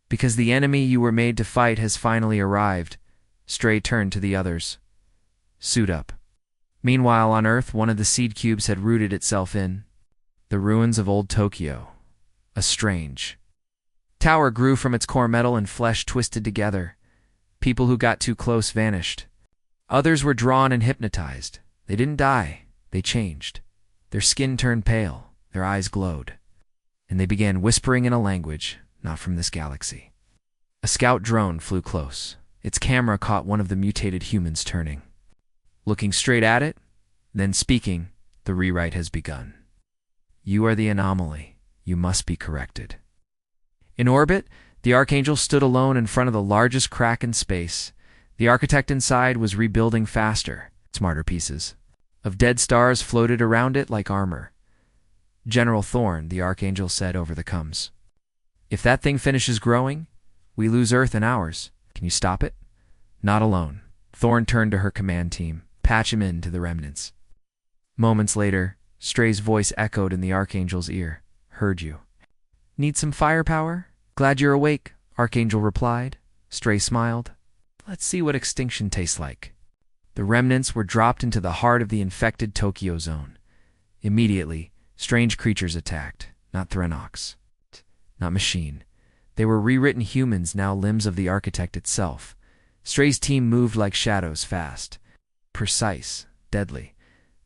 "Because the enemy you were made to fight has finally arrived." Stray turned to the others. "Suit up." Meanwhile, on Earth, one of the seed cubes had rooted itself in the ruins of old Tokyo. A strange tower grew from its core, metal and flesh twisted together. People who got too close vanished. Others were drawn and hypnotized. They didn't die. They changed. Their skin turned pale. Their eyes glowed. And they began whispering in a language not from this galaxy. A scout drone flew close. Its camera caught one of the mutated humans turning. Looking straight at it, then speaking, "The rewrite has begun. You are the anomaly. You must be corrected." In orbit, the Archangel stood alone in front of the largest crack in space. The architect inside was rebuilding faster. Smarter pieces of dead stars floated around it like armor. "General Thorne," the Archangel said over the comms. "If that thing finishes growing, we lose Earth and ours. Can you stop it?" "Not alone." Thorne turned to her command team. "Patch him in to the remnants." Moments later, Stray's voice echoed in the Archangel's ear. "Heard you. Need some firepower?" "Glad you're awake," Archangel replied. Stray smiled. "Let's see what extinction tastes like." The remnants were dropped into the heart of the infected Tokyo zone. Immediately, strange creatures attacked. Not Threnox. Not machine. They were rewritten humans, now limbs of the architect itself. Stray's team moved like shadows, fast, precise, deadly.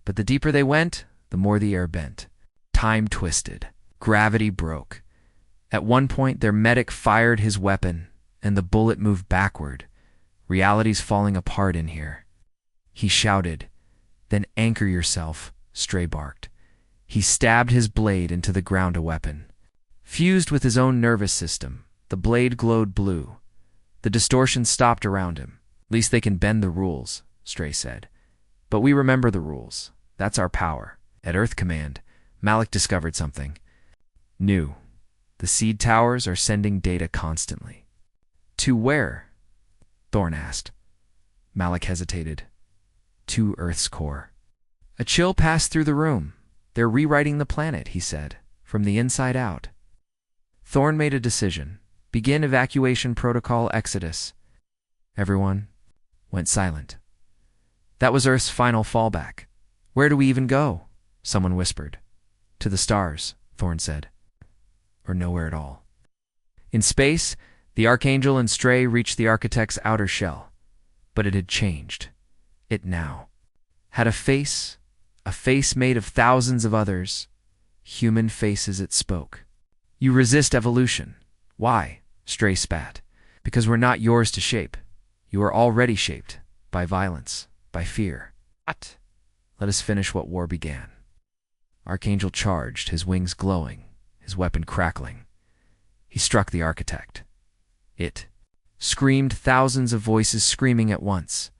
But the deeper they went, the more the air bent. Time twisted. Gravity broke. At one point, their medic fired his weapon, and the bullet moved backward. Reality's falling apart in here. He shouted. "Then anchor yourself," Stray barked. He stabbed his blade into the ground, a weapon. Fused with his own nervous system, the blade glowed blue. The distortion stopped around him. "At least they can bend the rules," Stray said. "But we remember the rules. That's our power." At Earth Command, Malik discovered something new. The seed towers are sending data constantly. "To where?" Thorne asked. Malik hesitated. "To Earth's core." A chill passed through the room. "They're rewriting the planet," he said, "from the inside out." Thorne made a decision. "Begin evacuation protocol exodus." Everyone went silent. That was Earth's final fallback. "Where do we even go?" someone whispered. "To the stars," Thorne said. "Or nowhere at all." In space, the Archangel and Stray reached the architect's outer shell. But it had changed. It now had a face made of thousands of others. Human faces, it spoke. "You resist evolution." "Why?" Stray spat. "Because we're not yours to shape. You are already shaped by violence, by fear." "What?" "Let us finish what war began." Archangel charged, his wings glowing, his weapon crackling. He struck the architect. It screamed, thousands of voices screaming at once.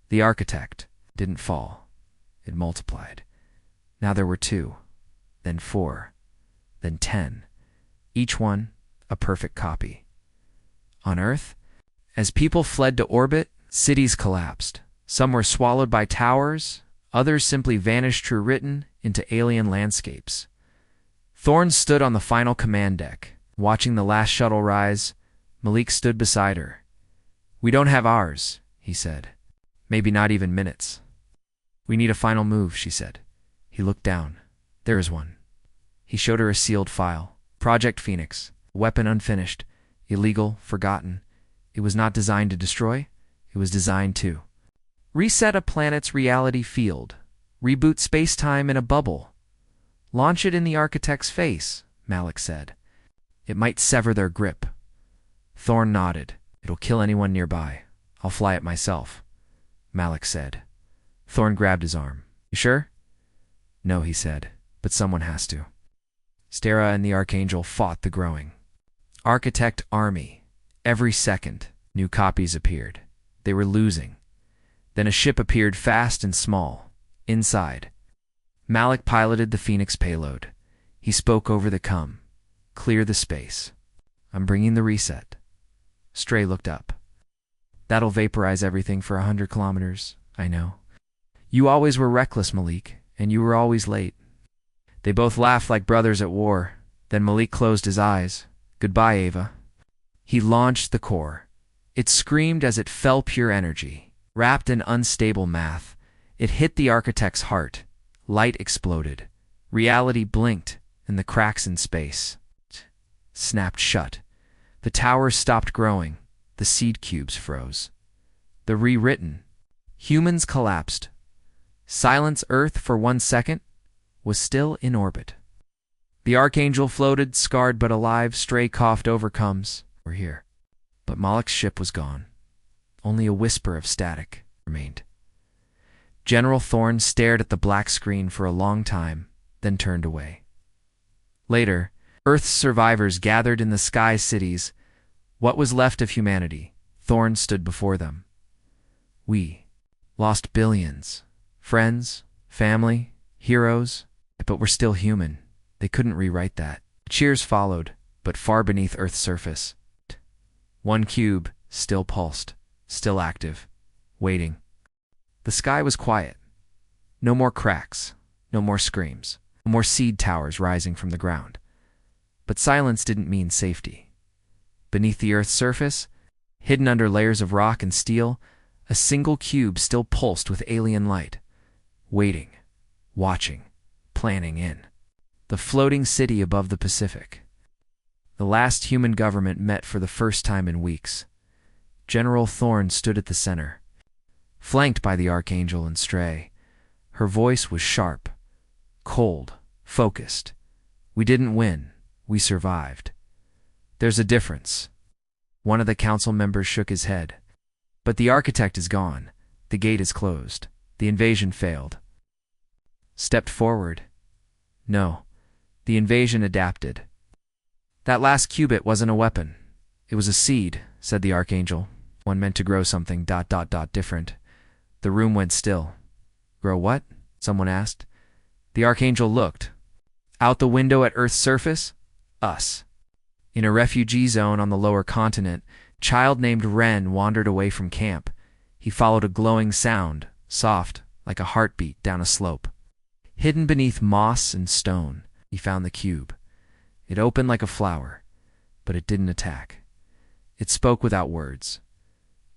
The architect didn't fall. It multiplied. Now there were 2, then 4, then 10, each one a perfect copy. On Earth, as people fled to orbit, cities collapsed. Some were swallowed by towers, others simply vanished written into alien landscapes. Thorne stood on the final command deck, watching the last shuttle rise. Malik stood beside her. "We don't have ours," he said. "Maybe not even minutes." "We need a final move," she said. He looked down. "There is one." He showed her a sealed file. Project Phoenix. A weapon unfinished. Illegal, forgotten. It was not designed to destroy. It was designed to reset a planet's reality field. Reboot space-time in a bubble. "Launch it in the architect's face," Malik said. "It might sever their grip." Thorne nodded. "It'll kill anyone nearby. I'll fly it myself," Malik said. Thorne grabbed his arm. "You sure?" "No," he said, "but someone has to." Stera and the Archangel fought the growing architect army. Every second, new copies appeared. They were losing. Then a ship appeared, fast and small. Inside, Malik piloted the Phoenix payload. He spoke over the com. "Clear the space. I'm bringing the reset." Stray looked up. "That'll vaporize everything for 100 kilometers, I know. You always were reckless, Malik, and you were always late." They both laughed like brothers at war. Then Malik closed his eyes. "Goodbye, Ava." He launched the core. It screamed as it fell, pure energy, wrapped in unstable math. It hit the architect's heart. Light exploded. Reality blinked, and the cracks in space snapped shut. The towers stopped growing. The seed cubes froze. The rewritten humans collapsed. Silence. Earth, for 1 second, was still in orbit. The Archangel floated, scarred but alive. Stray coughed, "Overcomes. We're here." But Malik's ship was gone. Only a whisper of static remained. General Thorne stared at the black screen for a long time, then turned away. Later, Earth's survivors gathered in the sky cities. What was left of humanity? Thorne stood before them. "We lost billions. Friends, family, heroes, but we're still human." They couldn't rewrite that. Cheers followed, but far beneath Earth's surface. One cube still pulsed, still active, waiting. The sky was quiet. No more cracks, no more screams, no more seed towers rising from the ground. But silence didn't mean safety. Beneath the Earth's surface, hidden under layers of rock and steel, a single cube still pulsed with alien light, waiting, watching, planning in. The floating city above the Pacific. The last human government met for the first time in weeks. General Thorne stood at the center, flanked by the Archangel and Stray. Her voice was sharp, cold, focused. "We didn't win. We survived." "There's a difference." One of the council members shook his head. "But the architect is gone. The gate is closed. The invasion failed." Stepped forward. "No. The invasion adapted. That last qubit wasn't a weapon. It was a seed," said the Archangel. "One meant to grow something ... different." The room went still. "Grow what?" someone asked. The Archangel looked. Out the window at Earth's surface, us. In a refugee zone on the lower continent, a child named Ren wandered away from camp. He followed a glowing sound, soft, like a heartbeat, down a slope. Hidden beneath moss and stone, he found the cube. It opened like a flower, but it didn't attack. It spoke without words.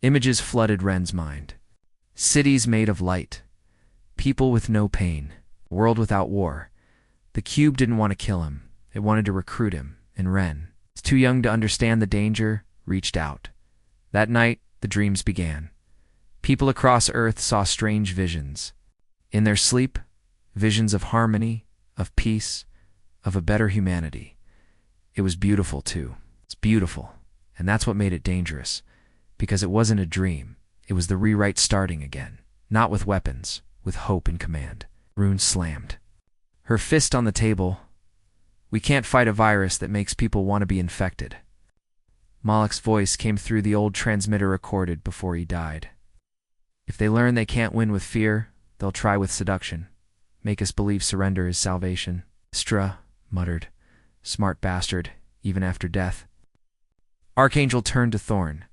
Images flooded Ren's mind. Cities made of light. People with no pain. A world without war. The cube didn't want to kill him. It wanted to recruit him, and Ren, too young to understand the danger, reached out. That night, the dreams began. People across Earth saw strange visions. In their sleep, visions of harmony, of peace, of a better humanity. It was beautiful, too. It's beautiful, and that's what made it dangerous. Because it wasn't a dream. It was the rewrite starting again. Not with weapons, with hope in command. Rune slammed her fist on the table. "We can't fight a virus that makes people want to be infected." Moloch's voice came through the old transmitter recorded before he died. If they learn they can't win with fear, they'll try with seduction. Make us believe surrender is salvation. Stra muttered, smart bastard, even after death. Archangel turned to Thorn.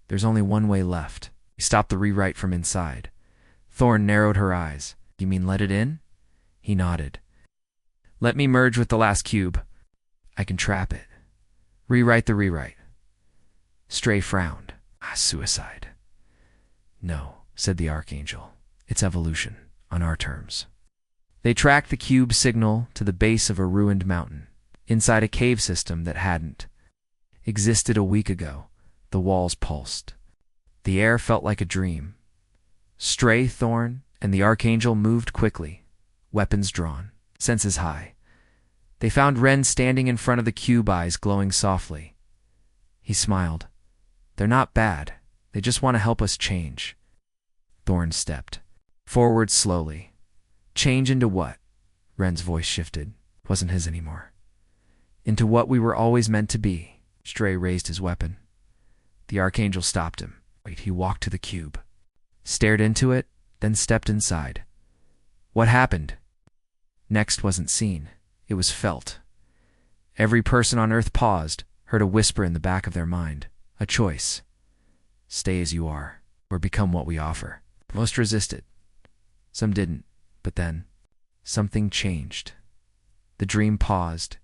There's only one way left. He stopped the rewrite from inside. Thorn narrowed her eyes. You mean let it in? He nodded. Let me merge with the last cube. I can trap it. Rewrite the rewrite. Stray frowned. Suicide. No, said the Archangel. It's evolution, on our terms. They tracked the cube signal to the base of a ruined mountain, inside a cave system that hadn't existed a week ago. The walls pulsed. The air felt like a dream. Stray, Thorn, and the Archangel moved quickly, weapons drawn, senses high. They found Ren standing in front of the cube, eyes glowing softly. He smiled. They're not bad. They just want to help us change. Thorn stepped forward slowly. Change into what? Ren's voice shifted. It wasn't his anymore. Into what we were always meant to be. Stray raised his weapon. The Archangel stopped him. Wait, he walked to the cube, stared into it, then stepped inside. What happened? Next wasn't seen. It was felt. Every person on Earth paused, heard a whisper in the back of their mind. A choice. Stay as you are, or become what we offer. Most resisted. Some didn't, but then something changed. The dream paused,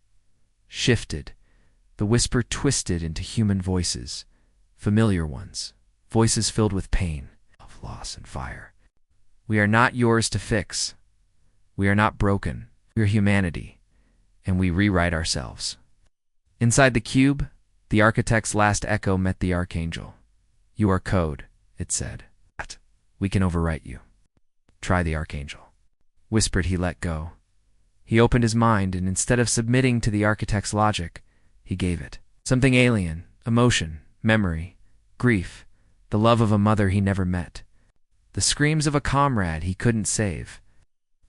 shifted. The whisper twisted into human voices, familiar ones, voices filled with pain, of loss and fire. We are not yours to fix. We are not broken. We are humanity, and we rewrite ourselves. Inside the cube, the architect's last echo met the Archangel. You are code, it said. We can overwrite you. Try the Archangel. Whispered, he let go. He opened his mind, and instead of submitting to the architect's logic, he gave it. Something alien, emotion, memory, grief, the love of a mother he never met, the screams of a comrade he couldn't save,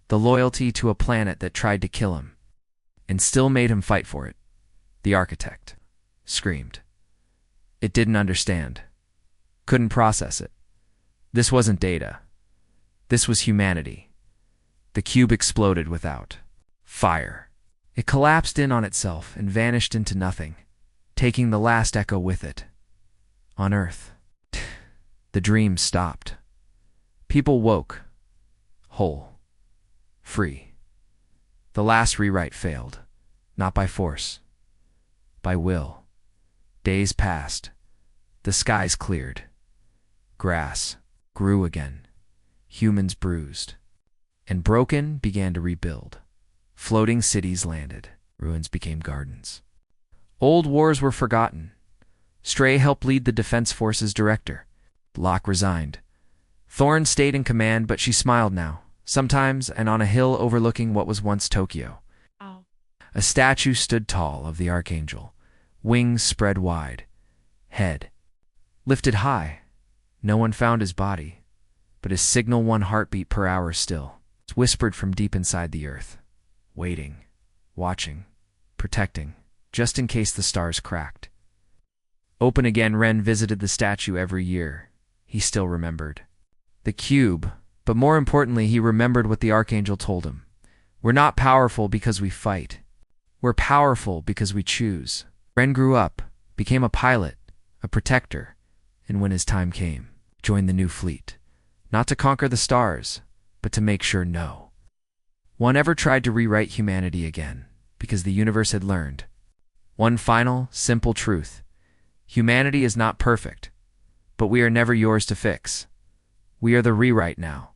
the loyalty to a planet that tried to kill him, and still made him fight for it. The architect screamed. It didn't understand. Couldn't process it. This wasn't data. This was humanity. The cube exploded without fire. It collapsed in on itself and vanished into nothing, taking the last echo with it. On Earth, the dream stopped. People woke, whole, free. The last rewrite failed, not by force, by will. Days passed. The skies cleared. Grass grew again. Humans bruised and broken began to rebuild. Floating cities landed. Ruins became gardens. Old wars were forgotten. Stray helped lead the Defense Forces director. Locke resigned. Thorn stayed in command, but she smiled now, sometimes, and on a hill overlooking what was once Tokyo. Oh. A statue stood tall of the Archangel, wings spread wide, head lifted high. No one found his body, but his signal 1 heartbeat per hour still. It's whispered from deep inside the Earth. Waiting, watching, protecting, just in case the stars cracked. Open again, Ren visited the statue every year. He still remembered the cube, but more importantly, he remembered what the Archangel told him. We're not powerful because we fight. We're powerful because we choose. Ren grew up, became a pilot, a protector, and when his time came, joined the new fleet. Not to conquer the stars, but to make sure no one ever tried to rewrite humanity again, because the universe had learned one final, simple truth. Humanity is not perfect, but we are never yours to fix. We are the rewrite now.